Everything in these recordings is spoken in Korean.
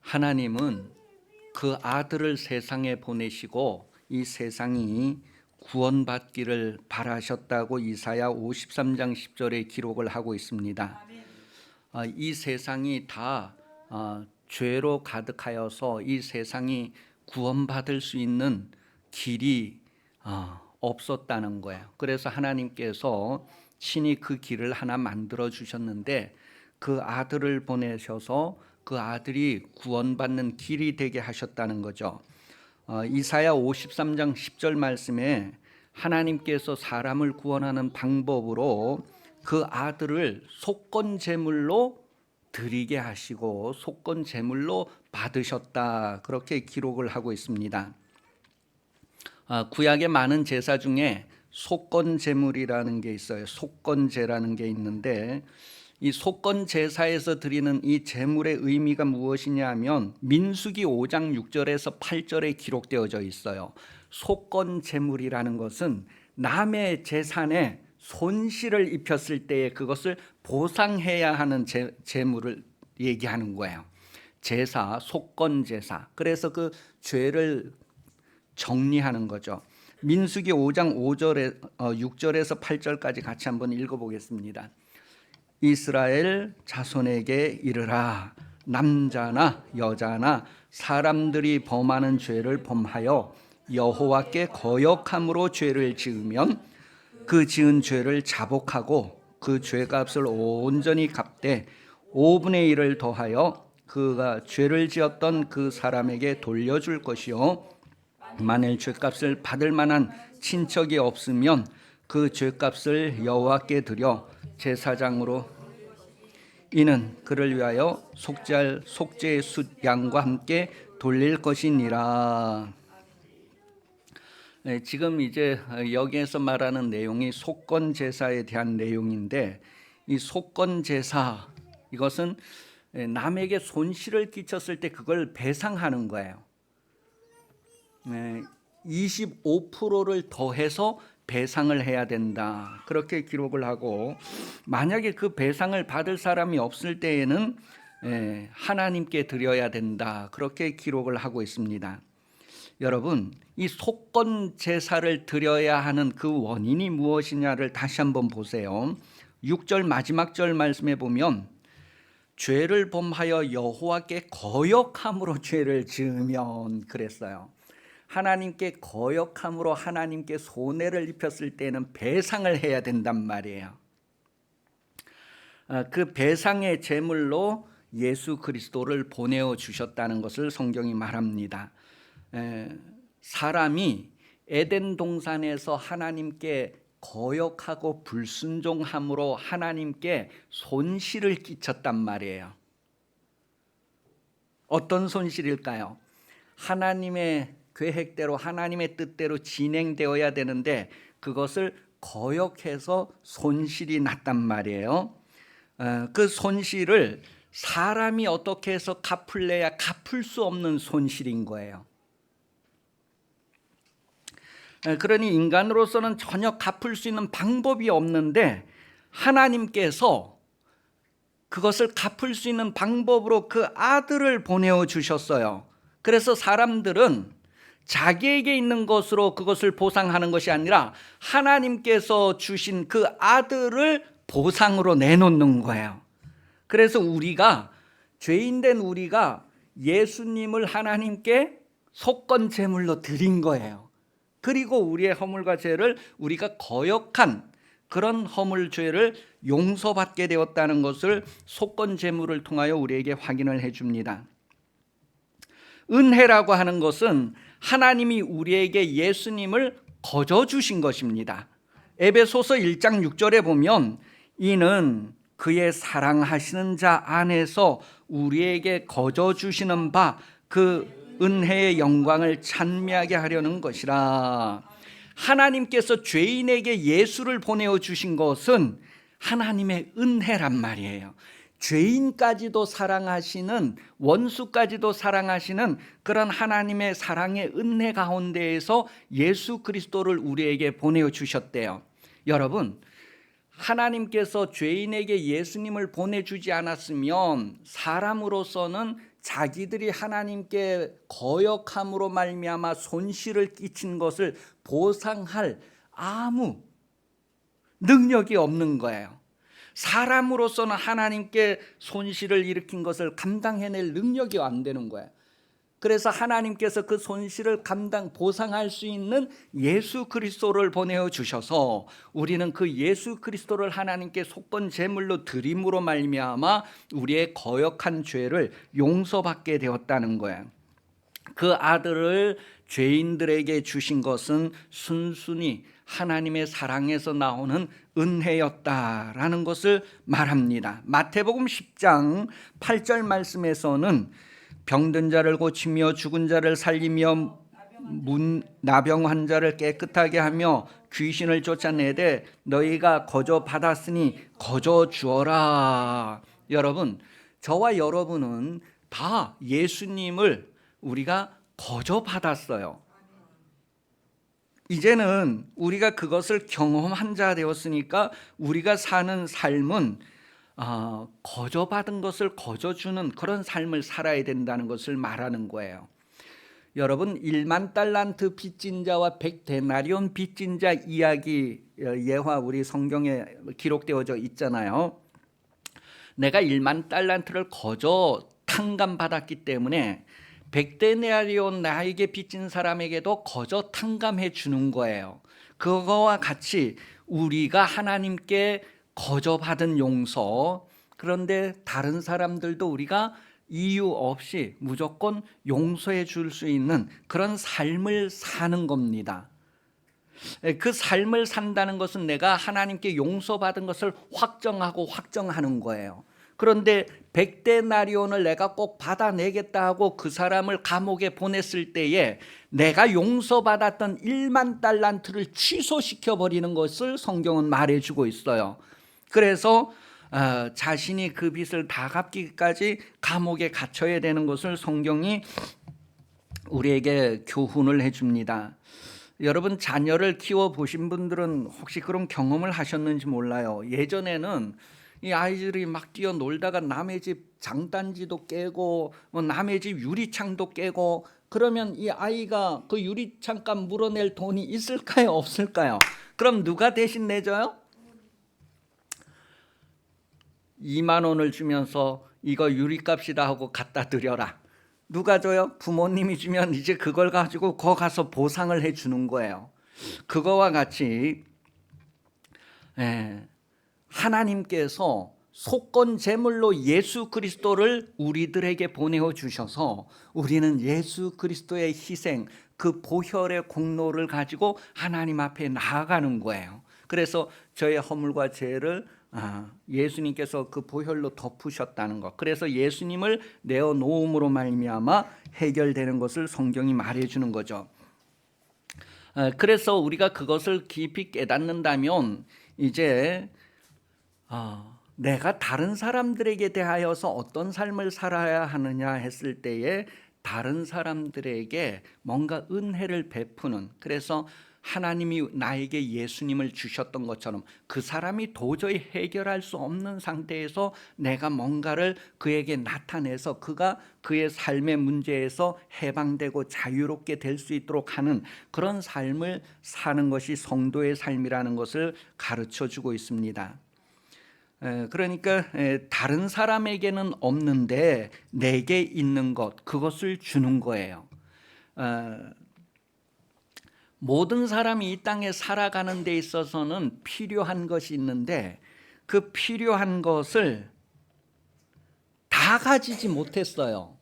하나님은 그 아들을 세상에 보내시고 이 세상이 구원받기를 바라셨다고 이사야 53장 10절에 기록을 하고 있습니다. 이 세상이 다 죄로 가득하여서 이 세상이 구원받을 수 있는 길이 없었다는 거예요. 그래서 하나님께서 친히 그 길을 하나 만들어 주셨는데 그 아들을 보내셔서 그 아들이 구원받는 길이 되게 하셨다는 거죠. 이사야 53장 10절 말씀에 하나님께서 사람을 구원하는 방법으로 그 아들을 속건 제물로 드리게 하시고 속건 제물로 받으셨다, 그렇게 기록을 하고 있습니다. 구약의 많은 제사 중에 속건 제물이라는 게 있어요. 속건제라는 게 있는데 이 속건 제사에서 드리는 이 제물의 의미가 무엇이냐 하면 민수기 5장 6절에서 8절에 기록되어져 있어요. 속건 제물이라는 것은 남의 재산에 손실을 입혔을 때에 그것을 보상해야 하는 제물을 얘기하는 거예요. 제사, 속건 제사. 그래서 그 죄를 정리하는 거죠. 민수기 5장 6절에서 8절까지 같이 한번 읽어보겠습니다. 이스라엘 자손에게 이르라. 남자나 여자나 사람들이 범하는 죄를 범하여 여호와께 거역함으로 죄를 지으면 그 지은 죄를 자복하고 그 죄값을 온전히 갚되 5분의 1을 더하여 그가 죄를 지었던 그 사람에게 돌려줄 것이요, 만일 죄값을 받을 만한 친척이 없으면 그 죄값을 여호와께 드려 제사장으로 이는 그를 위하여 속죄할 속죄의 숫 양과 함께 돌릴 것이니라. 지금 이제 여기에서 말하는 내용이 속건 제사에 대한 내용인데, 이 속건 제사, 이것은 남에게 손실을 끼쳤을 때 그걸 배상하는 거예요. 25%를 더해서 배상을 해야 된다, 그렇게 기록을 하고, 만약에 그 배상을 받을 사람이 없을 때에는 하나님께 드려야 된다, 그렇게 기록을 하고 있습니다. 여러분, 이 속건 제사를 드려야 하는 그 원인이 무엇이냐를 다시 한번 보세요. 6절 마지막 절 말씀에 보면 죄를 범하여 여호와께 거역함으로 죄를 지으면 그랬어요. 하나님께 거역함으로 하나님께 손해를 입혔을 때는 배상을 해야 된단 말이에요. 그 배상의 제물로 예수 그리스도를 보내어 주셨다는 것을 성경이 말합니다. 사람이 에덴 동산에서 하나님께 거역하고 불순종함으로 하나님께 손실을 끼쳤단 말이에요. 어떤 손실일까요? 하나님의 계획대로 하나님의 뜻대로 진행되어야 되는데 그것을 거역해서 손실이 났단 말이에요. 그 손실을 사람이 어떻게 해서 갚을래야 갚을 수 없는 손실인 거예요. 그러니 인간으로서는 전혀 갚을 수 있는 방법이 없는데 하나님께서 그것을 갚을 수 있는 방법으로 그 아들을 보내어 주셨어요. 그래서 사람들은 자기에게 있는 것으로 그것을 보상하는 것이 아니라 하나님께서 주신 그 아들을 보상으로 내놓는 거예요. 그래서 우리가, 죄인된 우리가 예수님을 하나님께 속건 제물로 드린 거예요. 그리고 우리의 허물과 죄를 우리가 거역한 그런 허물 죄를 용서받게 되었다는 것을 속건 제물을 통하여 우리에게 확인을 해줍니다. 은혜라고 하는 것은 하나님이 우리에게 예수님을 거저 주신 것입니다. 에베소서 1장 6절에 보면 이는 그의 사랑하시는 자 안에서 우리에게 거저 주시는 바 그 은혜의 영광을 찬미하게 하려는 것이라. 하나님께서 죄인에게 예수를 보내어 주신 것은 하나님의 은혜란 말이에요. 죄인까지도 사랑하시는, 원수까지도 사랑하시는 그런 하나님의 사랑의 은혜 가운데에서 예수 그리스도를 우리에게 보내어 주셨대요. 여러분, 하나님께서 죄인에게 예수님을 보내주지 않았으면 사람으로서는 자기들이 하나님께 거역함으로 말미암아 손실을 끼친 것을 보상할 아무 능력이 없는 거예요. 사람으로서는 하나님께 손실을 일으킨 것을 감당해낼 능력이 안 되는 거예요. 그래서 하나님께서 그 손실을 보상할 수 있는 예수 그리스도를 보내어 주셔서 우리는 그 예수 그리스도를 하나님께 속건 제물로 드림으로 말미암아 우리의 거역한 죄를 용서받게 되었다는 거예요. 그 아들을 죄인들에게 주신 것은 순순히 하나님의 사랑에서 나오는 은혜였다라는 것을 말합니다. 마태복음 10장 8절 말씀에서는 병든 자를 고치며 죽은 자를 살리며 나병 환자를 깨끗하게 하며 귀신을 쫓아내되 너희가 거저 받았으니 거저 주어라. 여러분, 저와 여러분은 다 예수님을 우리가 거저 받았어요. 이제는 우리가 그것을 경험한 자 되었으니까 우리가 사는 삶은 거저 받은 것을 거저 주는 그런 삶을 살아야 된다는 것을 말하는 거예요. 여러분, 1만 달란트 빚진 자와 100데나리온 빚진 자 이야기 예화 우리 성경에 기록되어져 있잖아요. 내가 1만 달란트를 거저 탕감받았기 때문에 100데나리온 나에게 빚진 사람에게도 거저 탕감해 주는 거예요. 그거와 같이 우리가 하나님께 거저 받은 용서, 그런데 다른 사람들도 우리가 이유 없이 무조건 용서해 줄 수 있는 그런 삶을 사는 겁니다. 그 삶을 산다는 것은 내가 하나님께 용서받은 것을 확정하는 거예요. 그런데 100데나리온을 내가 꼭 받아내겠다 하고 그 사람을 감옥에 보냈을 때에 내가 용서받았던 1만 달란트를 취소시켜 버리는 것을 성경은 말해주고 있어요. 그래서 자신이 그 빚을 다 갚기까지 감옥에 갇혀야 되는 것을 성경이 우리에게 교훈을 해줍니다. 여러분, 자녀를 키워보신 분들은 혹시 그런 경험을 하셨는지 몰라요. 예전에는 이 아이들이 막 뛰어놀다가 남의 집 장단지도 깨고 남의 집 유리창도 깨고 그러면 이 아이가 그 유리창값 물어낼 돈이 있을까요? 없을까요? 그럼 누가 대신 내줘요? 2만 원을 주면서 이거 유리값이다 하고 갖다 드려라. 누가 줘요? 부모님이 주면 이제 그걸 가지고 거 가서 보상을 해주는 거예요. 그거와 같이 하나님께서 속건 제물로 예수 그리스도를 우리들에게 보내어 주셔서 우리는 예수 그리스도의 희생, 그 보혈의 공로를 가지고 하나님 앞에 나아가는 거예요. 그래서 저의 허물과 죄를 예수님께서 그 보혈로 덮으셨다는 것, 그래서 예수님을 내어 놓음으로 말미암아 해결되는 것을 성경이 말해주는 거죠. 그래서 우리가 그것을 깊이 깨닫는다면 이제 내가 다른 사람들에게 대하여서 어떤 삶을 살아야 하느냐 했을 때에 다른 사람들에게 뭔가 은혜를 베푸는, 그래서 하나님이 나에게 예수님을 주셨던 것처럼 그 사람이 도저히 해결할 수 없는 상태에서 내가 뭔가를 그에게 나타내서 그가 그의 삶의 문제에서 해방되고 자유롭게 될 수 있도록 하는 그런 삶을 사는 것이 성도의 삶이라는 것을 가르쳐 주고 있습니다. 그러니까 다른 사람에게는 없는데 내게 있는 것, 그것을 주는 거예요. 모든 사람이 이 땅에 살아가는 데 있어서는 필요한 것이 있는데 그 필요한 것을 다 가지지 못했어요.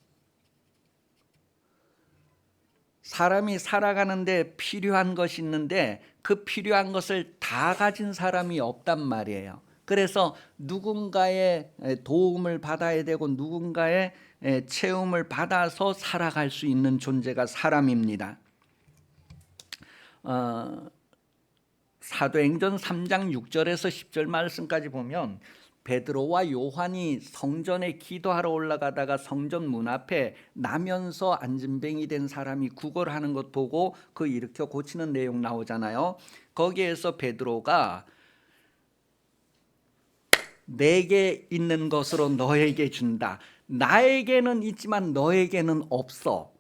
사람이 살아가는데 필요한 것이 있는데 그 필요한 것을 다 가진 사람이 없단 말이에요. 그래서 누군가의 도움을 받아야 되고 누군가의 채움을 받아서 살아갈 수 있는 존재가 사람입니다. 사도행전 3장 6절에서 10절 말씀까지 보면 베드로와 요한이 성전에 기도하러 올라가다가 성전 문 앞에 나면서 안진뱅이 된 사람이 구걸하는 것 보고 그 일으켜 고치는 내용 나오잖아요. 거기에서 베드로가 내게 있는 것으로 너에게 준다. 나에게는 있지만 너에게는 없어.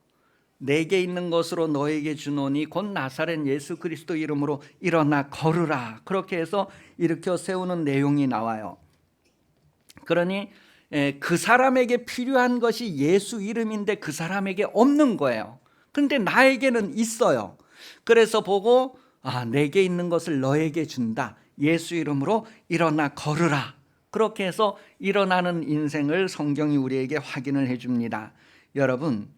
내게 있는 것으로 너에게 주노니 곧 나사렛 예수 그리스도 이름으로 일어나 걸으라. 그렇게 해서 일으켜 세우는 내용이 나와요. 그러니 그 사람에게 필요한 것이 예수 이름인데 그 사람에게 없는 거예요. 그런데 나에게는 있어요. 그래서 보고 내게 있는 것을 너에게 준다. 예수 이름으로 일어나 걸으라. 그렇게 해서 일어나는 인생을 성경이 우리에게 확인을 해줍니다. 여러분,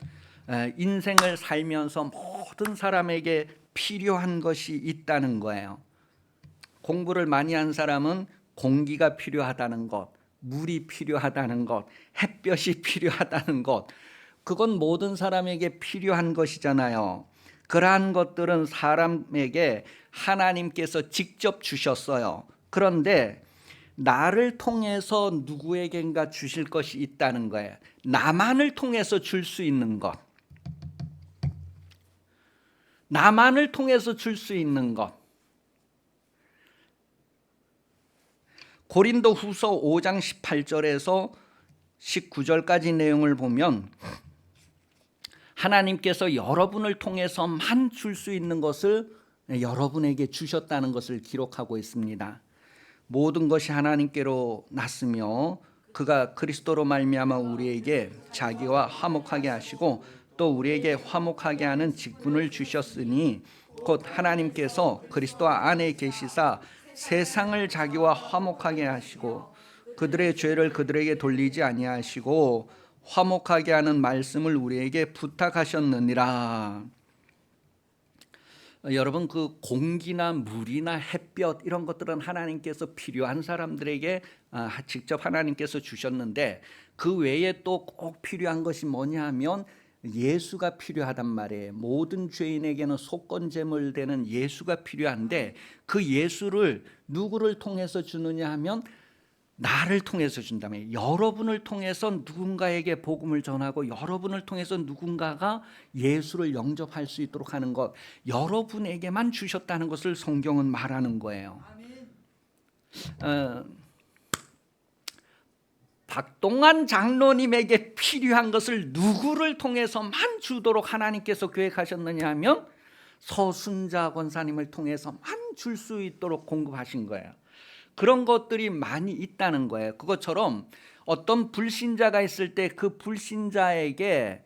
인생을 살면서 모든 사람에게 필요한 것이 있다는 거예요. 공부를 많이 한 사람은 공기가 필요하다는 것, 물이 필요하다는 것, 햇볕이 필요하다는 것, 그건 모든 사람에게 필요한 것이잖아요. 그러한 것들은 사람에게 하나님께서 직접 주셨어요. 그런데 나를 통해서 누구에겐가 주실 것이 있다는 거예요. 나만을 통해서 줄 수 있는 것, 나만을 통해서 줄 수 있는 것. 고린도 후서 5장 18절에서 19절까지 내용을 보면 하나님께서 여러분을 통해서만 줄 수 있는 것을 여러분에게 주셨다는 것을 기록하고 있습니다. 모든 것이 하나님께로 났으며 그가 그리스도로 말미암아 우리에게 자기와 화목하게 하시고 또 우리에게 화목하게 하는 직분을 주셨으니 곧 하나님께서 그리스도 안에 계시사 세상을 자기와 화목하게 하시고 그들의 죄를 그들에게 돌리지 아니하시고 화목하게 하는 말씀을 우리에게 부탁하셨느니라. 여러분, 그 공기나 물이나 햇볕 이런 것들은 하나님께서 필요한 사람들에게 직접 하나님께서 주셨는데 그 외에 또 꼭 필요한 것이 뭐냐 하면 예수가 필요하단 말이에요. 모든 죄인에게는 속건제물 되는 예수가 필요한데 그 예수를 누구를 통해서 주느냐 하면 나를 통해서 준다면 여러분을 통해서 누군가에게 복음을 전하고 여러분을 통해서 누군가가 예수를 영접할 수 있도록 하는 것, 여러분에게만 주셨다는 것을 성경은 말하는 거예요. 박동환 장로님에게 필요한 것을 누구를 통해서만 주도록 하나님께서 계획하셨느냐 하면 서순자 권사님을 통해서만 줄 수 있도록 공급하신 거예요. 그런 것들이 많이 있다는 거예요. 그것처럼 어떤 불신자가 있을 때 그 불신자에게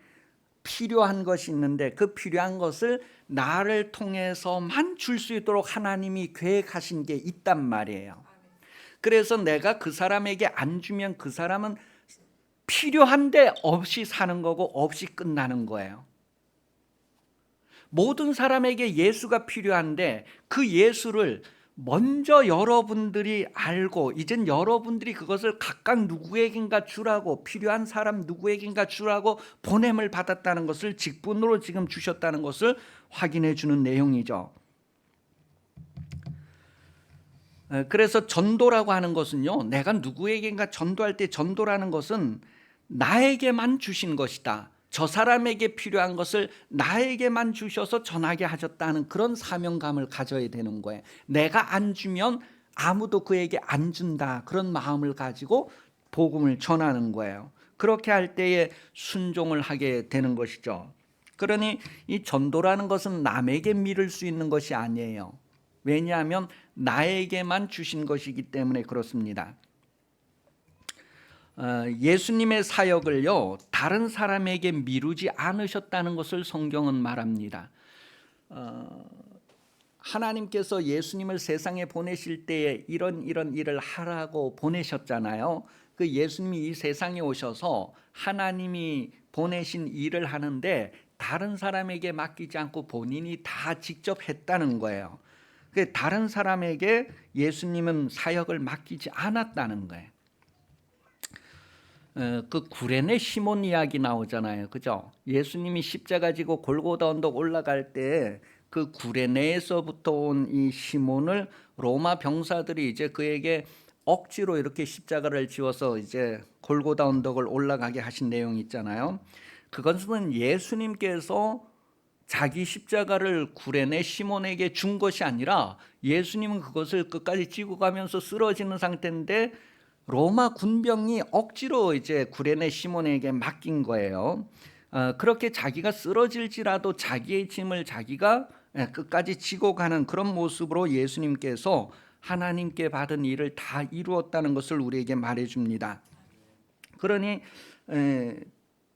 필요한 것이 있는데 그 필요한 것을 나를 통해서만 줄 수 있도록 하나님이 계획하신 게 있단 말이에요. 그래서 내가 그 사람에게 안 주면 그 사람은 필요한데 없이 사는 거고 없이 끝나는 거예요. 모든 사람에게 예수가 필요한데 그 예수를 먼저 여러분들이 알고 이젠 여러분들이 그것을 각각 누구에겐가 주라고, 필요한 사람 누구에겐가 주라고 보냄을 받았다는 것을 직분으로 지금 주셨다는 것을 확인해 주는 내용이죠. 그래서 전도라고 하는 것은요, 내가 누구에겐가 전도할 때 전도라는 것은 나에게만 주신 것이다. 저 사람에게 필요한 것을 나에게만 주셔서 전하게 하셨다는 그런 사명감을 가져야 되는 거예요. 내가 안 주면 아무도 그에게 안 준다. 그런 마음을 가지고 복음을 전하는 거예요. 그렇게 할 때에 순종을 하게 되는 것이죠. 그러니 이 전도라는 것은 남에게 미룰 수 있는 것이 아니에요. 왜냐하면 나에게만 주신 것이기 때문에 그렇습니다. 예수님의 사역을요 다른 사람에게 미루지 않으셨다는 것을 성경은 말합니다. 하나님께서 예수님을 세상에 보내실 때에 이런 일을 하라고 보내셨잖아요. 그 예수님이 이 세상에 오셔서 하나님이 보내신 일을 하는데 다른 사람에게 맡기지 않고 본인이 다 직접 했다는 거예요. 다른 사람에게 예수님은 사역을 맡기지 않았다는 거예요. 그 구레네 시몬 이야기 나오잖아요, 그죠? 예수님이 십자가 지고 골고다 언덕 올라갈 때 그 구레네에서부터 온 이 시몬을 로마 병사들이 이제 그에게 억지로 이렇게 십자가를 지워서 이제 골고다 언덕을 올라가게 하신 내용이 있잖아요. 그것은 예수님께서 자기 십자가를 구레네 시몬에게 준 것이 아니라 예수님은 그것을 끝까지 지고 가면서 쓰러지는 상태인데 로마 군병이 억지로 이제 구레네 시몬에게 맡긴 거예요. 그렇게 자기가 쓰러질지라도 자기의 짐을 자기가 끝까지 지고 가는 그런 모습으로 예수님께서 하나님께 받은 일을 다 이루었다는 것을 우리에게 말해줍니다. 그러니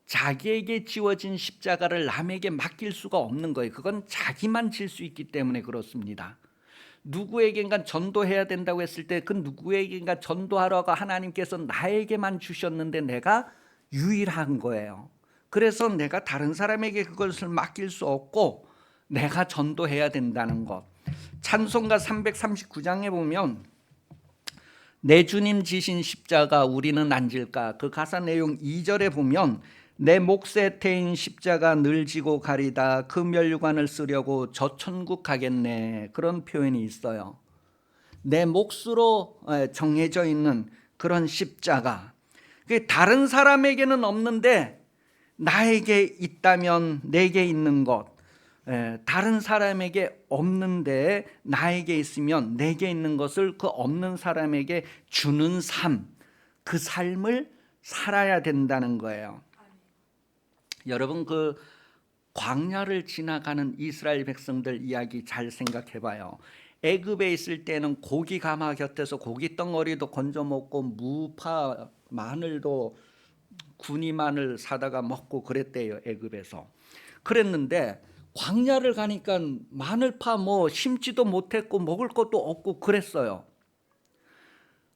자기에게 지워진 십자가를 남에게 맡길 수가 없는 거예요. 그건 자기만 질 수 있기 때문에 그렇습니다. 누구에겐가 전도해야 된다고 했을 때 그 누구에겐가 전도하라고 하나님께서 나에게만 주셨는데 내가 유일한 거예요. 그래서 내가 다른 사람에게 그것을 맡길 수 없고 내가 전도해야 된다는 것. 찬송가 339장에 보면 내 주님 지신 십자가 우리는 안 질까, 그 가사 내용 2절에 보면 내 몫에 태인 십자가 늘 지고 가리다 그 멸류관을 쓰려고 저 천국 가겠네, 그런 표현이 있어요. 내 몫으로 정해져 있는 그런 십자가, 다른 사람에게는 없는데 나에게 있다면 내게 있는 것, 다른 사람에게 없는데 나에게 있으면 내게 있는 것을 그 없는 사람에게 주는 삶, 그 삶을 살아야 된다는 거예요. 여러분, 그 광야를 지나가는 이스라엘 백성들 이야기 잘 생각해 봐요. 애굽에 있을 때는 고기 가마 곁에서 고기 덩어리도 건져 먹고 무파 마늘도 군이 마늘 사다가 먹고 그랬대요, 애굽에서. 그랬는데 광야를 가니까 마늘파 뭐 심지도 못했고 먹을 것도 없고 그랬어요.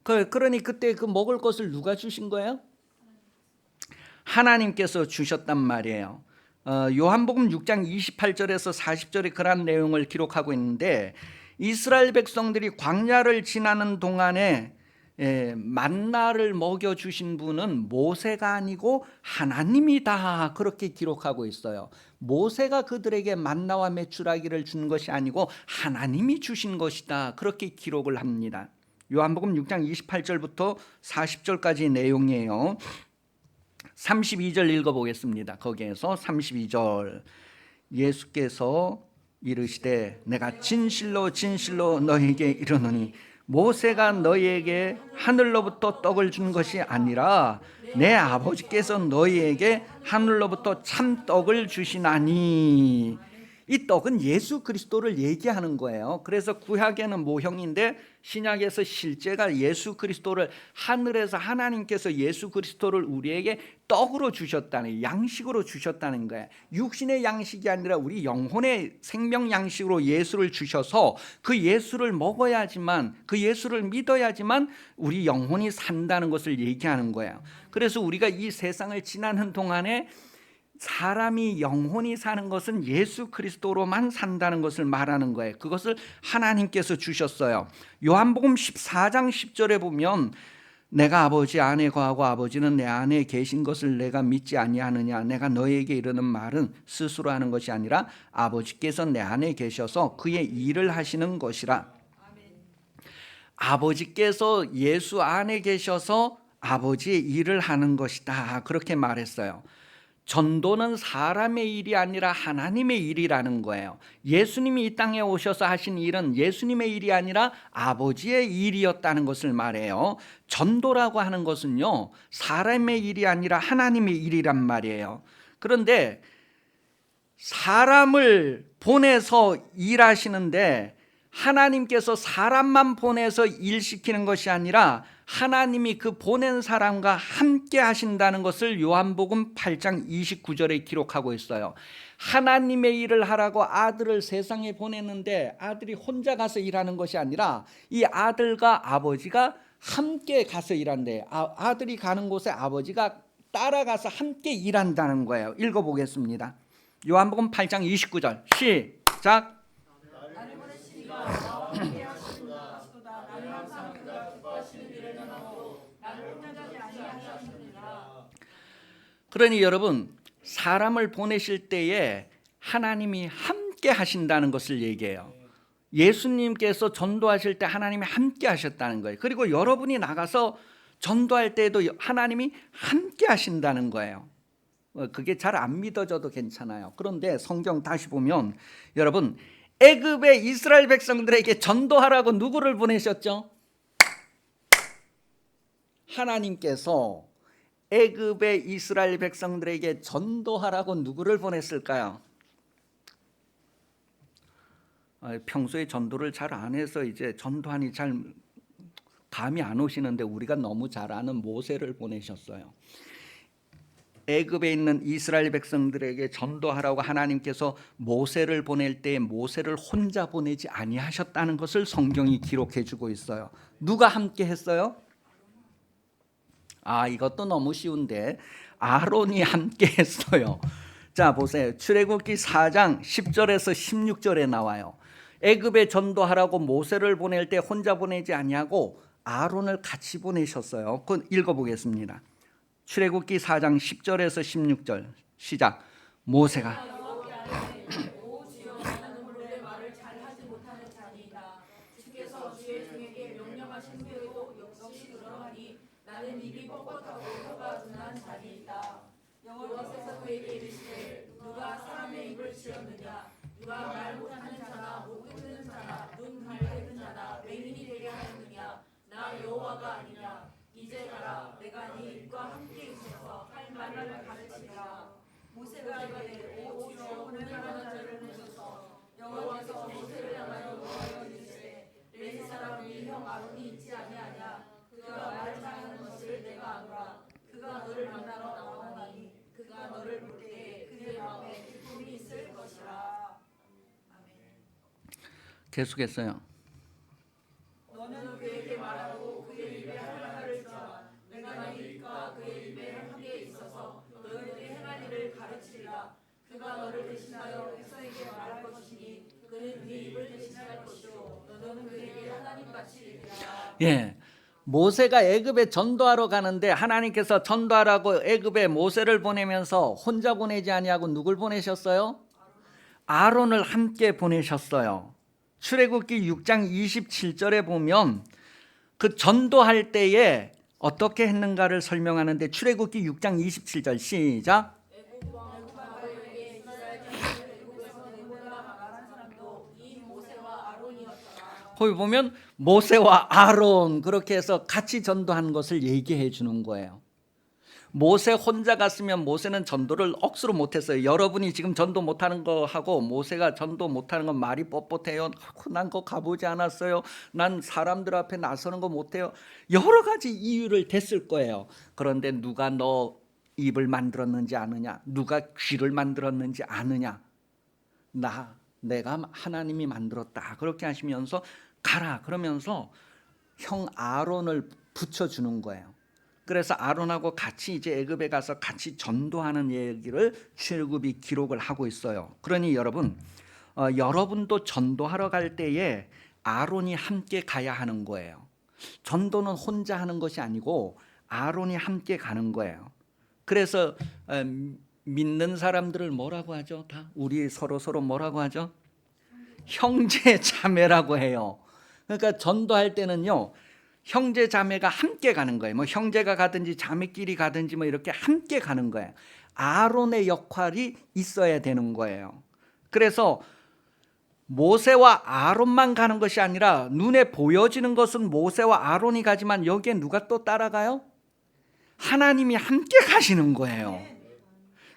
그러니 그때 그 먹을 것을 누가 주신 거예요? 하나님께서 주셨단 말이에요. 요한복음 6장 28절에서 40절에 그런 내용을 기록하고 있는데, 이스라엘 백성들이 광야를 지나는 동안에 만나를 먹여주신 분은 모세가 아니고 하나님이다, 그렇게 기록하고 있어요. 모세가 그들에게 만나와 메추라기를 준 것이 아니고 하나님이 주신 것이다, 그렇게 기록을 합니다. 요한복음 6장 28절부터 40절까지 내용이에요. 32절 읽어보겠습니다. 거기에서 32절, 예수께서 이르시되 내가 진실로 진실로 너희에게 이르노니 모세가 너희에게 하늘로부터 떡을 준 것이 아니라 내 아버지께서 너희에게 하늘로부터 참 떡을 주시나니. 이 떡은 예수 그리스도를 얘기하는 거예요. 그래서 구약에는 모형인데 신약에서 실제가 예수 그리스도를, 하늘에서 하나님께서 예수 그리스도를 우리에게 떡으로 주셨다는, 양식으로 주셨다는 거예요. 육신의 양식이 아니라 우리 영혼의 생명 양식으로 예수를 주셔서 그 예수를 먹어야지만, 그 예수를 믿어야지만 우리 영혼이 산다는 것을 얘기하는 거예요. 그래서 우리가 이 세상을 지나는 동안에 사람이 영혼이 사는 것은 예수 그리스도로만 산다는 것을 말하는 거예요. 그것을 하나님께서 주셨어요. 요한복음 14장 10절에 보면 내가 아버지 안에 거하고 아버지는 내 안에 계신 것을 내가 믿지 아니하느냐. 내가 너희에게 이르는 말은 스스로 하는 것이 아니라 아버지께서 내 안에 계셔서 그의 일을 하시는 것이라. 아버지께서 예수 안에 계셔서 아버지의 일을 하는 것이다, 그렇게 말했어요. 전도는 사람의 일이 아니라 하나님의 일이라는 거예요. 예수님이 이 땅에 오셔서 하신 일은 예수님의 일이 아니라 아버지의 일이었다는 것을 말해요. 전도라고 하는 것은요, 사람의 일이 아니라 하나님의 일이란 말이에요. 그런데 사람을 보내서 일하시는데 하나님께서 사람만 보내서 일시키는 것이 아니라 하나님이 그 보낸 사람과 함께 하신다는 것을 요한복음 8장 29절에 기록하고 있어요. 하나님의 일을 하라고 아들을 세상에 보냈는데 아들이 혼자 가서 일하는 것이 아니라 이 아들과 아버지가 함께 가서 일한대요. 아들이 가는 곳에 아버지가 따라가서 함께 일한다는 거예요. 읽어보겠습니다. 요한복음 8장 29절 시작. 그러니 여러분, 사람을 보내실 때에 하나님이 함께 하신다는 것을 얘기해요. 예수님께서 전도하실 때 하나님이 함께 하셨다는 거예요. 그리고 여러분이 나가서 전도할 때에도 하나님이 함께 하신다는 거예요. 그게 잘 안 믿어져도 괜찮아요. 그런데 성경 다시 보면 여러분, 애굽의 이스라엘 백성들에게 전도하라고 누구를 보내셨죠? 하나님께서 애굽의 이스라엘 백성들에게 전도하라고 누구를 보냈을까요? 평소에 전도를 잘 안 해서 이제 전도하니 잘 감이 안 오시는데 우리가 너무 잘 아는 모세를 보내셨어요. 애굽에 있는 이스라엘 백성들에게 전도하라고 하나님께서 모세를 보낼 때 모세를 혼자 보내지 아니하셨다는 것을 성경이 기록해 주고 있어요. 누가 함께 했어요? 이것도 너무 쉬운데 아론이 함께 했어요. 자, 보세요. 출애굽기 4장 10절에서 16절에 나와요. 애굽에 전도하라고 모세를 보낼 때 혼자 보내지 아니하고 아론을 같이 보내셨어요. 그건 읽어보겠습니다. 출애굽기 4장 10절에서 16절 시작. 모세가 계속했어요. 너는 그에게 말하고 그의 입에 할 말을 주라. 내가 네 입과 그의 입에 함께 있어서 너희들이 행할 일을 가르치리라. 그가 너를 대신하여 백성에게 말할 것이니 그는 네 입을 대신할 것이요 너는 그에게 하나님같이 되리라. 예. 모세가 애굽에 전도하러 가는데 하나님께서 전도하라고 애굽에 모세를 보내면서 혼자 보내지 아니하고 누굴 보내셨어요? 아론을 함께 보내셨어요. 출애굽기 6장 27절에 보면 그 전도할 때에 어떻게 했는가를 설명하는데 출애굽기 6장 27절 시작. 거기 보면 모세와 아론 그렇게 해서 같이 전도한 것을 얘기해 주는 거예요. 모세 혼자 갔으면 모세는 전도를 억수로 못했어요. 여러분이 지금 전도 못하는 거 하고 모세가 전도 못하는 건 말이 뻣뻣해요. 난 그거 가보지 않았어요. 난 사람들 앞에 나서는 거 못해요. 여러 가지 이유를 댔을 거예요. 그런데 누가 너 입을 만들었는지 아느냐? 누가 귀를 만들었는지 아느냐? 내가 하나님이 만들었다. 그렇게 하시면서 가라 그러면서 형 아론을 붙여주는 거예요. 그래서 아론하고 같이 이제 애굽에 가서 같이 전도하는 얘기를 출애굽이 기록을 하고 있어요. 그러니 여러분도 전도하러 갈 때에 아론이 함께 가야 하는 거예요. 전도는 혼자 하는 것이 아니고 아론이 함께 가는 거예요. 그래서 믿는 사람들을 뭐라고 하죠? 다 우리 서로 뭐라고 하죠? 형제 자매라고 해요. 그러니까 전도할 때는요. 형제 자매가 함께 가는 거예요. 뭐 형제가 가든지 자매끼리 가든지 뭐 이렇게 함께 가는 거예요. 아론의 역할이 있어야 되는 거예요. 그래서 모세와 아론만 가는 것이 아니라 눈에 보여지는 것은 모세와 아론이 가지만 여기에 누가 또 따라가요? 하나님이 함께 가시는 거예요.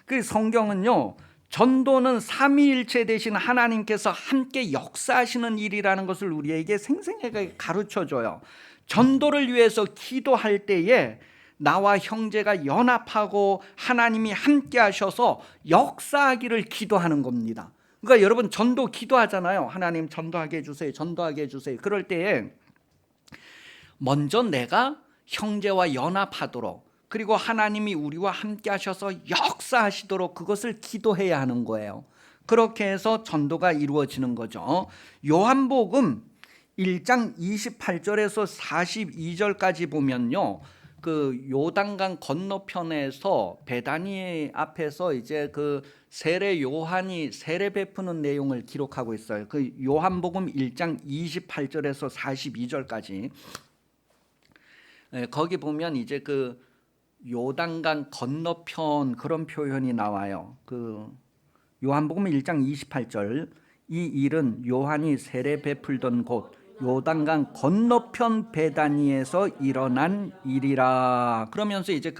그 성경은요. 전도는 삼위일체 되신 하나님께서 함께 역사하시는 일이라는 것을 우리에게 생생하게 가르쳐줘요. 전도를 위해서 기도할 때에 나와 형제가 연합하고 하나님이 함께 하셔서 역사하기를 기도하는 겁니다. 그러니까 여러분 전도 기도하잖아요. 하나님 전도하게 해주세요. 전도하게 해주세요. 그럴 때에 먼저 내가 형제와 연합하도록 그리고 하나님이 우리와 함께 하셔서 역사하시도록 그것을 기도해야 하는 거예요. 그렇게 해서 전도가 이루어지는 거죠. 요한복음 1장 28절에서 42절까지 보면요. 그 요단강 건너편에서 베다니 앞에서 이제 그 세례 요한이 세례 베푸는 내용을 기록하고 있어요. 그 요한복음 1장 28절에서 42절까지. 거기 보면 이제 그 요단강 건너편 그런 표현이 나와요. 그 요한복음 1장 28절 이 일은 요한이 세례 베풀던 곳 요단강 건너편 베다니에서 일어난 일이라. 그러면서 이제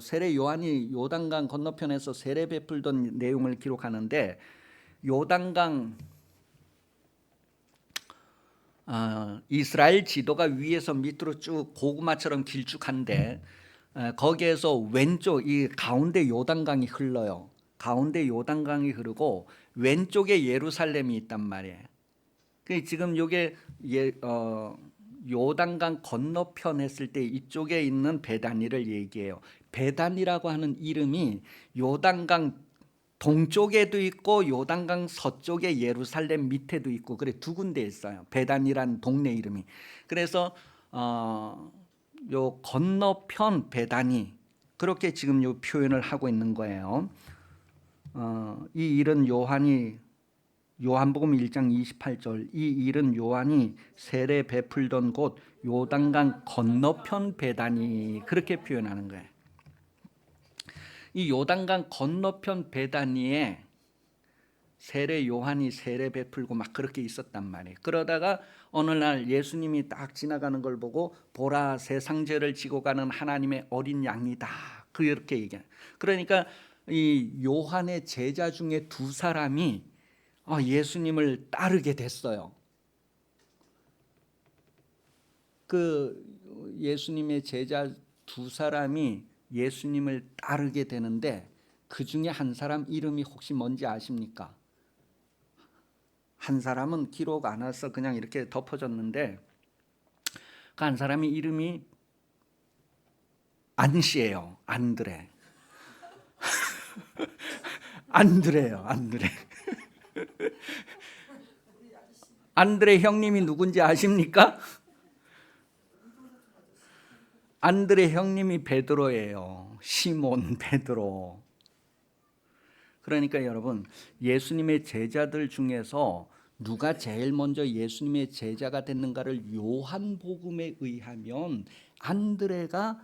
세례 요한이 요단강 건너편에서 세례 베풀던 내용을 기록하는데, 요단강 이스라엘 지도가 위에서 밑으로 쭉 고구마처럼 길쭉한데, 거기에서 왼쪽 이 가운데 요단강이 흘러요. 가운데 요단강이 흐르고 왼쪽에 예루살렘이 있단 말이에요. 지금 이게 요단강 건너편 했을 때 이쪽에 있는 베다니를 얘기해요. 베다니라고 하는 이름이 요단강 동쪽에도 있고 요단강 서쪽에 예루살렘 밑에도 있고, 그래 두 군데 있어요. 베다니란 동네 이름이. 그래서 요 건너편 베다니, 그렇게 지금 요 표현을 하고 있는 거예요. 이 일은 요한복음 1장 28절, 이 일은 요한이 세례 베풀던 곳 요단강 건너편 베다니, 그렇게 표현하는 거예요. 이 요단강 건너편 베다니에 세례 요한이 세례 베풀고 막 그렇게 있었단 말이에요. 그러다가 어느 날 예수님이 딱 지나가는 걸 보고, 보라, 세상 죄를 지고 가는 하나님의 어린 양이다, 그렇게 얘기해요. 그러니까 이 요한의 제자 중에 두 사람이 예수님을 따르게 됐어요. 예수님의 제자 두 사람이 예수님을 따르게 되는데, 그 중에 한 사람 이름이 혹시 뭔지 아십니까? 한 사람은 기록 안 와서 그냥 이렇게 덮어졌는데, 그 한 사람이 이름이 안씨예요. 안드레. 안드레예요. 안드레. 안드레 형님이 누군지 아십니까? 안드레 형님이 베드로예요. 시몬 베드로. 그러니까 여러분, 예수님의 제자들 중에서 누가 제일 먼저 예수님의 제자가 됐는가를 요한복음에 의하면 안드레가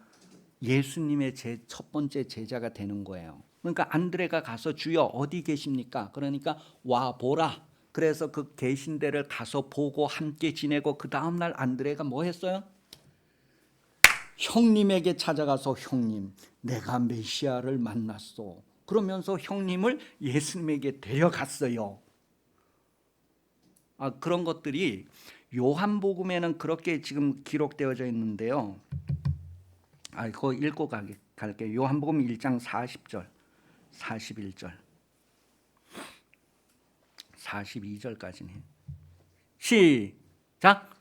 예수님의 첫 번째 제자가 되는 거예요. 그러니까 안드레가 가서 주여 어디 계십니까? 그러니까 와 보라. 그래서 그 계신 데를 가서 보고 함께 지내고, 그 다음 날 안드레가 뭐 했어요? 형님에게 찾아가서, 형님, 내가 메시아를 만났어. 그러면서 형님을 예수님에게 데려갔어요. 그런 것들이 요한복음에는 그렇게 지금 기록되어져 있는데요. 그거 읽고 갈게요. 요한복음 1장 40절, 41절, 42절까지는 시작.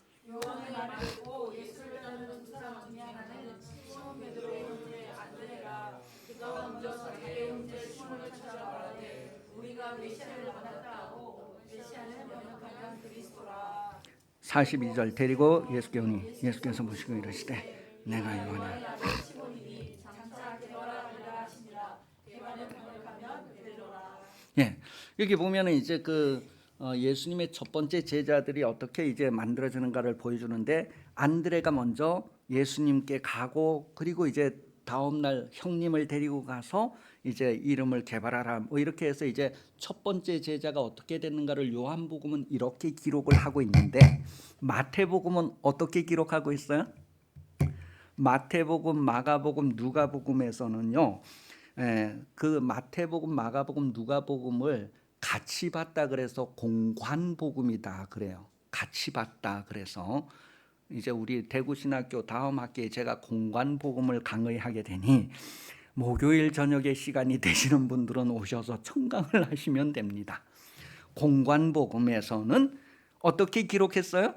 그리스도라. 42절 데리고 예수께 오니 예수께서 보시고 이르시되 내가 요한이라. 예, 여기 보면은 이제 예수님의 첫 번째 제자들이 어떻게 이제 만들어지는가를 보여주는데, 안드레가 먼저 예수님께 가고, 그리고 이제 다음 날 형님을 데리고 가서 이제 이름을 개발하라, 뭐 이렇게 해서 이제 첫 번째 제자가 어떻게 됐는가를 요한복음은 이렇게 기록을 하고 있는데, 마태복음은 어떻게 기록하고 있어요? 마태복음, 마가복음, 누가복음에서는요, 그 마태복음, 마가복음, 누가복음을 같이 봤다 그래서 공관복음이다 그래요. 같이 봤다 그래서 이제 우리 대구신학교 다음 학기에 제가 공관복음을 강의하게 되니, 목요일 저녁에 시간이 되시는 분들은 오셔서 청강을 하시면 됩니다. 공관복음에서는 어떻게 기록했어요?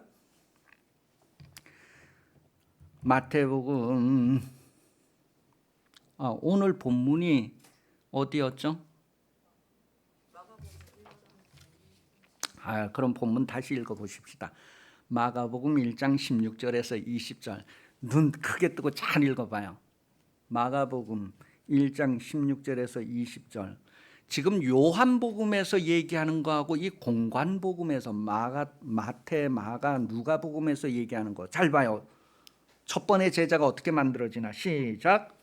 마태복음, 오늘 본문이 어디였죠? 그럼 본문 다시 읽어보십시다. 마가복음 1장 16절에서 20절. 눈 크게 뜨고 잘 읽어봐요. 마가복음 1장 16절에서 20절. 지금 요한복음에서 얘기하는 거하고 이 공관복음에서 마태, 마가, 누가복음에서 얘기하는 거 잘 봐요. 첫 번째 제자가 어떻게 만들어지나 시작.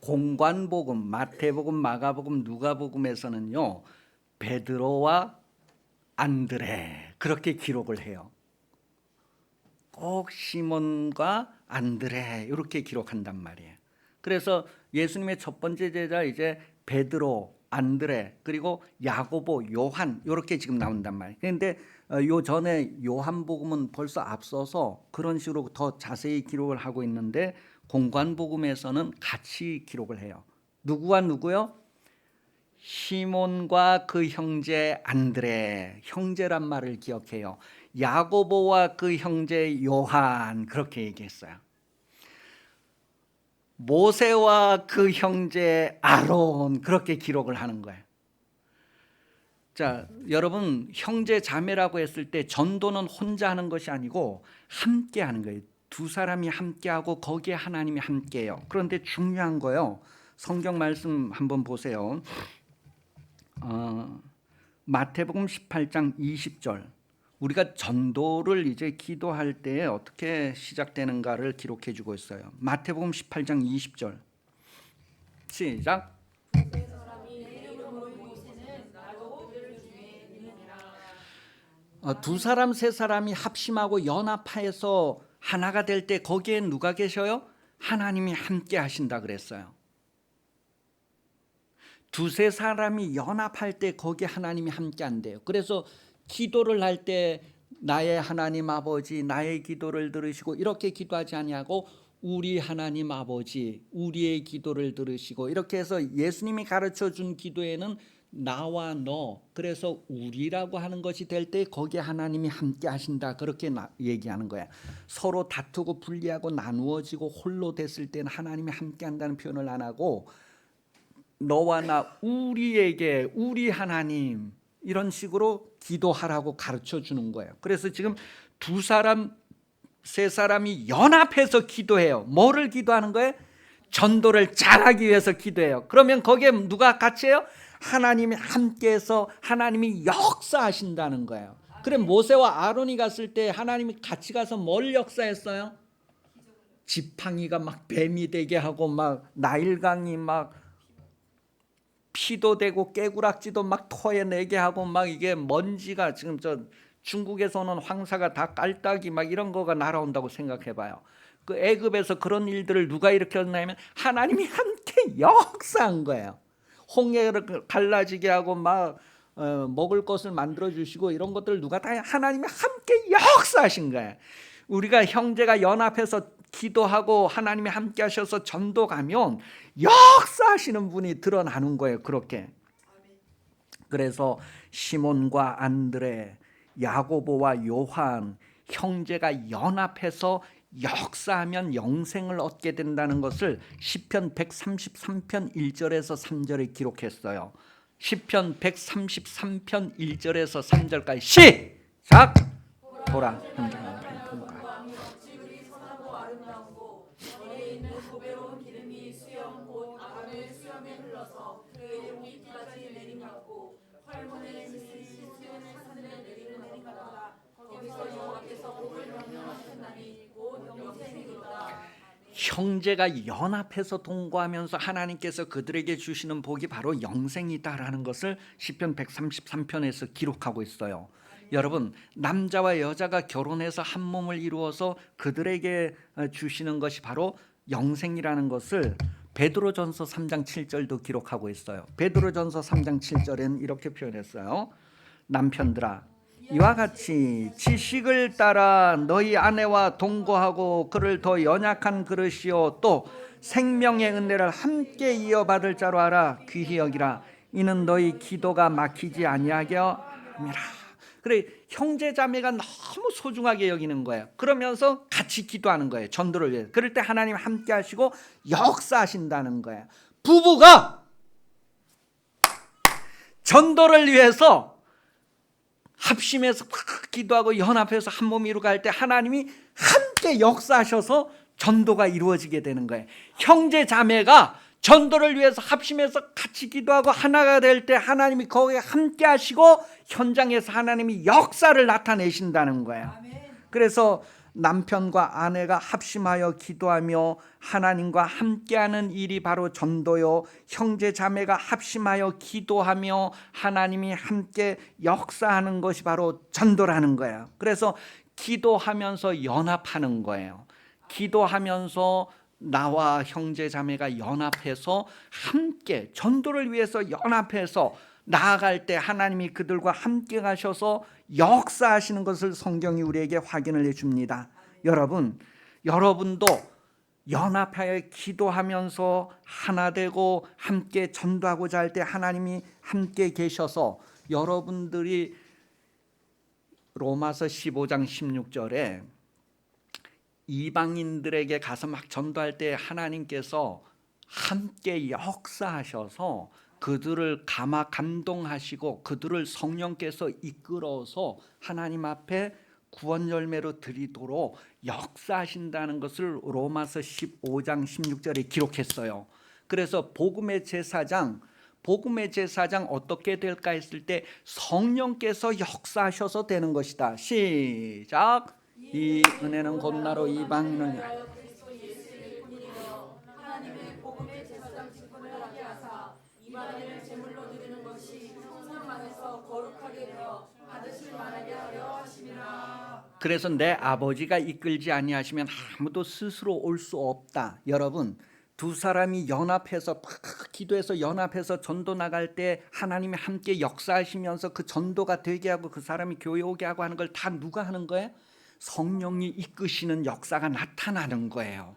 공관복음, 마태복음, 마가복음, 누가복음에서는요 베드로와 안드레 그렇게 기록을 해요. 꼭 시몬과 안드레 이렇게 기록한단 말이에요. 그래서 예수님의 첫 번째 제자 이제 베드로, 안드레 그리고 야고보, 요한 이렇게 지금 나온단 말이에요. 그런데 요 전에 요한복음은 벌써 앞서서 그런 식으로 더 자세히 기록을 하고 있는데 공관복음에서는 같이 기록을 해요. 누구와 누구요? 시몬과 그 형제 안드레, 형제란 말을 기억해요. 야고보와 그 형제 요한 그렇게 얘기했어요. 모세와 그 형제 아론 그렇게 기록을 하는 거예요. 자, 여러분 형제 자매라고 했을 때 전도는 혼자 하는 것이 아니고 함께 하는 거예요. 두 사람이 함께하고 거기에 하나님이 함께해요. 그런데 중요한 거요. 성경 말씀 한번 보세요. 마태복음 18장 20절. 우리가 전도를 이제 기도할 때 어떻게 시작되는가를 기록해 주고 있어요. 마태복음 18장 20절. 시작. 두 사람 세 사람이 합심하고 연합하여서 하나가 될 때 거기에 누가 계셔요? 하나님이 함께 하신다 그랬어요. 두세 사람이 연합할 때 거기에 하나님이 함께 한대요. 그래서 기도를 할 때 나의 하나님 아버지 나의 기도를 들으시고 이렇게 기도하지 아니하고 우리 하나님 아버지 우리의 기도를 들으시고 이렇게 해서 예수님이 가르쳐 준 기도에는 나와 너 그래서 우리라고 하는 것이 될 때 거기에 하나님이 함께 하신다 그렇게 얘기하는 거야. 서로 다투고 분리하고 나누어지고 홀로 됐을 때는 하나님이 함께 한다는 표현을 안 하고 너와 나 우리에게 우리 하나님 이런 식으로 기도하라고 가르쳐 주는 거예요. 그래서 지금 두 사람 세 사람이 연합해서 기도해요. 뭐를 기도하는 거예요? 전도를 잘하기 위해서 기도해요. 그러면 거기에 누가 같이 해요? 하나님이 함께해서 하나님이 역사하신다는 거예요. 그래 모세와 아론이 갔을 때 하나님이 같이 가서 뭘 역사했어요? 지팡이가 막 뱀이 되게 하고 막 나일강이 막 피도 되고 깨구락지도 막 토해내게 하고 막 이게 먼지가 지금 저 중국에서는 황사가 다 깔딱이 막 이런 거가 날아온다고 생각해봐요. 그 애굽에서 그런 일들을 누가 일으켰냐면 하나님이 함께 역사한 거예요. 홍해를 갈라지게 하고 막 먹을 것을 만들어 주시고 이런 것들을 누가 다 하나님이 함께 역사하신 거예요. 우리가 형제가 연합해서 기도하고 하나님이 함께 하셔서 전도 가면 역사하시는 분이 드러나는 거예요. 그렇게. 그래서 시몬과 안드레, 야고보와 요한 형제가 연합해서 역사하면 영생을 얻게 된다는 것을 시편 133편 1절에서 3절에 기록했어요. 시편 133편 1절에서 3절까지 시작. 보라 현장을 통과. 형제가 연합해서 동거하면서 하나님께서 그들에게 주시는 복이 바로 영생이다라는 것을 시편 133편에서 기록하고 있어요. 여러분 남자와 여자가 결혼해서 한 몸을 이루어서 그들에게 주시는 것이 바로 영생이라는 것을 베드로전서 3장 7절도 기록하고 있어요. 베드로전서 3장 7절에는 이렇게 표현했어요. 남편들아 이와 같이 지식을 따라 너희 아내와 동거하고 그를 더 연약한 그릇이요 또 생명의 은혜를 함께 이어받을 자로 알아 귀히 여기라. 이는 너희 기도가 막히지 아니하게 함이라. 그래 형제 자매가 너무 소중하게 여기는 거예요. 그러면서 같이 기도하는 거예요. 전도를 위해. 그럴 때 하나님 함께 하시고 역사하신다는 거예요. 부부가 전도를 위해서 합심해서 기도하고 연합해서 한 몸 이루고 할 때 하나님이 함께 역사하셔서 전도가 이루어지게 되는 거예요. 형제 자매가 전도를 위해서 합심해서 같이 기도하고 하나가 될 때 하나님이 거기에 함께 하시고 현장에서 하나님이 역사를 나타내신다는 거예요. 그래서 남편과 아내가 합심하여 기도하며 하나님과 함께하는 일이 바로 전도요, 형제 자매가 합심하여 기도하며 하나님이 함께 역사하는 것이 바로 전도라는 거예요. 그래서 기도하면서 연합하는 거예요. 기도하면서 나와 형제 자매가 연합해서 함께 전도를 위해서 연합해서 나아갈 때 하나님이 그들과 함께 가셔서 역사하시는 것을 성경이 우리에게 확인을 해줍니다. 여러분도 연합하여 기도하면서 하나 되고 함께 전도하고자 할 때 하나님이 함께 계셔서 여러분들이 로마서 15장 16절에 이방인들에게 가서 막 전도할 때 하나님께서 함께 역사하셔서 그들을 감동하시고 그들을 성령께서 이끌어서 하나님 앞에 구원 열매로 드리도록 역사하신다는 것을 로마서 15장 16절에 기록했어요. 그래서 복음의 제사장 어떻게 될까 했을 때 성령께서 역사하셔서 되는 것이다. 시작. 이 은혜는 곧 나로 이방인을 이방인을 제물로 드리는 것이 성삼 안에서 거룩하게 되어 받으실 만하게 하려 하심이라. 그래서 내 아버지가 이끌지 아니하시면 아무도 스스로 올 수 없다. 여러분, 두 사람이 연합해서 기도해서 연합해서 전도 나갈 때 하나님이 함께 역사하시면서 그 전도가 되게 하고 그 사람이 교회 오게 하고 하는 걸 다 누가 하는 거예요? 성령이 이끄시는 역사가 나타나는 거예요.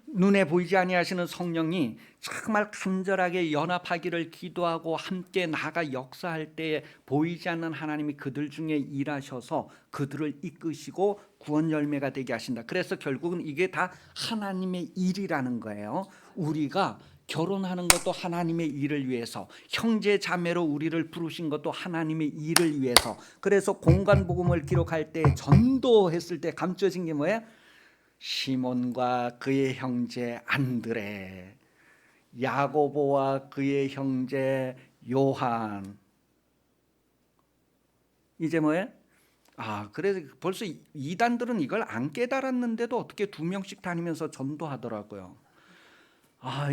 눈에 보이지 아니하시는 성령이 정말 간절하게 연합하기를 기도하고 함께 나가 역사할 때에 보이지 않는 하나님이 그들 중에 일하셔서 그들을 이끄시고 구원 열매가 되게 하신다. 그래서 결국은 이게 다 하나님의 일이라는 거예요. 우리가 결혼하는 것도 하나님의 일을 위해서, 형제 자매로 우리를 부르신 것도 하나님의 일을 위해서. 그래서 공간복음을 기록할 때 전도했을 때 감춰진 게 뭐예요? 시몬과 그의 형제 안드레, 야고보와 그의 형제 요한. 이제 뭐예요? 그래서 벌써 이단들은 이걸 안 깨달았는데도 어떻게 2명씩 다니면서 전도하더라고요.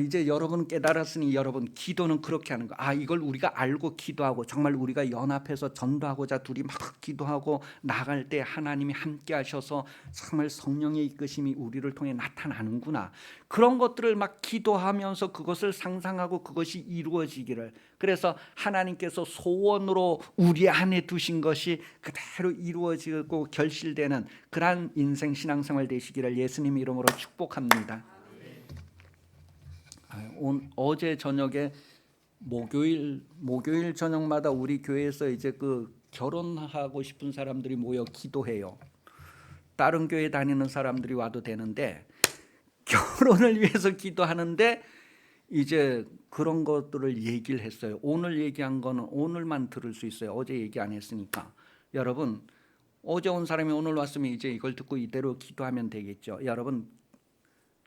이제 여러분 깨달았으니 여러분 기도는 그렇게 하는 거. 이걸 우리가 알고 기도하고 정말 우리가 연합해서 전도하고자 둘이 막 기도하고 나갈 때 하나님이 함께 하셔서 정말 성령의 이끄심이 우리를 통해 나타나는구나. 그런 것들을 막 기도하면서 그것을 상상하고 그것이 이루어지기를. 그래서 하나님께서 소원으로 우리 안에 두신 것이 그대로 이루어지고 결실되는 그러한 인생 신앙생활 되시기를 예수님 이름으로 축복합니다. 어제 저녁에 목요일 저녁마다 우리 교회에서 이제 그 결혼하고 싶은 사람들이 모여 기도해요. 다른 교회 다니는 사람들이 와도 되는데 결혼을 위해서 기도하는데 이제 그런 것들을 얘기를 했어요. 오늘 얘기한 거는 오늘만 들을 수 있어요. 어제 얘기 안 했으니까. 여러분, 어제 온 사람이 오늘 왔으면 이제 이걸 듣고 이대로 기도하면 되겠죠. 여러분,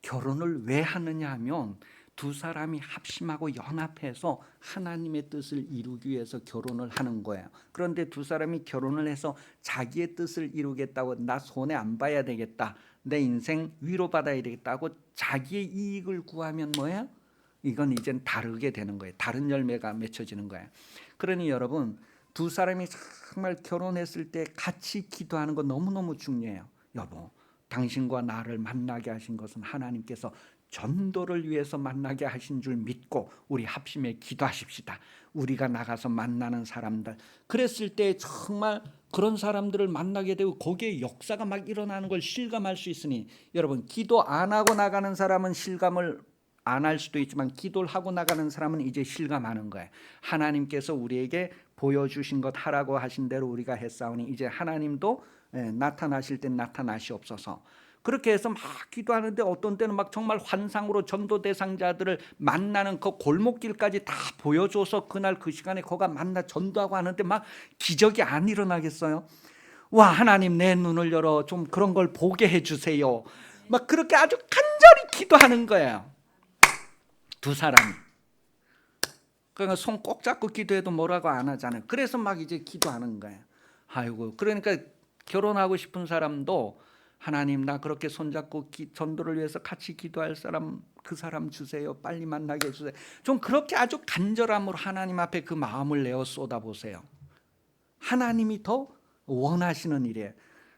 결혼을 왜 하느냐 하면 두 사람이 합심하고 연합해서 하나님의 뜻을 이루기 위해서 결혼을 하는 거예요. 그런데 두 사람이 결혼을 해서 자기의 뜻을 이루겠다고, 나 손해 안 봐야 되겠다, 내 인생 위로받아야 되겠다고 자기의 이익을 구하면 뭐예요? 이건 이젠 다르게 되는 거예요. 다른 열매가 맺혀지는 거예요. 그러니 여러분, 두 사람이 정말 결혼했을 때 같이 기도하는 거 너무너무 중요해요. 여보, 당신과 나를 만나게 하신 것은 하나님께서 전도를 위해서 만나게 하신 줄 믿고 우리 합심해 기도하십시다. 우리가 나가서 만나는 사람들, 그랬을 때 정말 그런 사람들을 만나게 되고 거기에 역사가 막 일어나는 걸 실감할 수 있으니, 여러분, 기도 안 하고 나가는 사람은 실감을 안 할 수도 있지만 기도를 하고 나가는 사람은 이제 실감하는 거예요. 하나님께서 우리에게 보여주신 것 하라고 하신 대로 우리가 했사오니 이제 하나님도 나타나실 땐 나타나시옵소서. 그렇게 해서 막 기도하는데 어떤 때는 막 정말 환상으로 전도 대상자들을 만나는 그 골목길까지 다 보여줘서 그날 그 시간에 거가 만나 전도하고 하는데 막 기적이 안 일어나겠어요? 와, 하나님 내 눈을 열어 좀 그런 걸 보게 해주세요. 막 그렇게 아주 간절히 기도하는 거예요. 두 사람이. 그러니까 손 꼭 잡고 기도해도 뭐라고 안 하잖아요. 그래서 막 이제 기도하는 거예요. 아이고, 그러니까 결혼하고 싶은 사람도 하나님, 나 그렇게 손잡고 전도를 위해서 같이 기도할 사람, 그 사람 주세요. 빨리 만나게 해주세요. 좀 그렇게 아주 간절함으로 하나님 앞에 그 마음을 내어 쏟아보세요. 하나님이 더 원하시는 일이에요.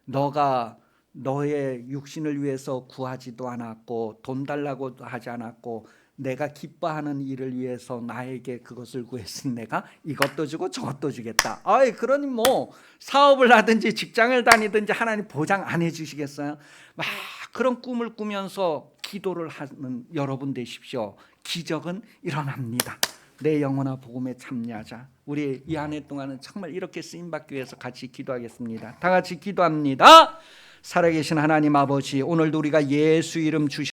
너가 너의 육신을 위해서 구하지도 않았고 돈 달라고도 하지 않았고 내가 기뻐하는 일을 위해서 나에게 그것을 구했으니 내가 이것도 주고 저것도 주겠다. 아이, 그러니 뭐 사업을 하든지 직장을 다니든지 하나님 보장 안 해주시겠어요? 막 그런 꿈을 꾸면서 기도를 하는 여러분 되십시오. 기적은 일어납니다. 내 영혼아 복음에 참여하자. 우리 이 한 해 동안은 정말 이렇게 쓰임받기 위해서 같이 기도하겠습니다. 다 같이 기도합니다. 살아계신 하나님 아버지, 오늘도 우리가 예수 이름 주시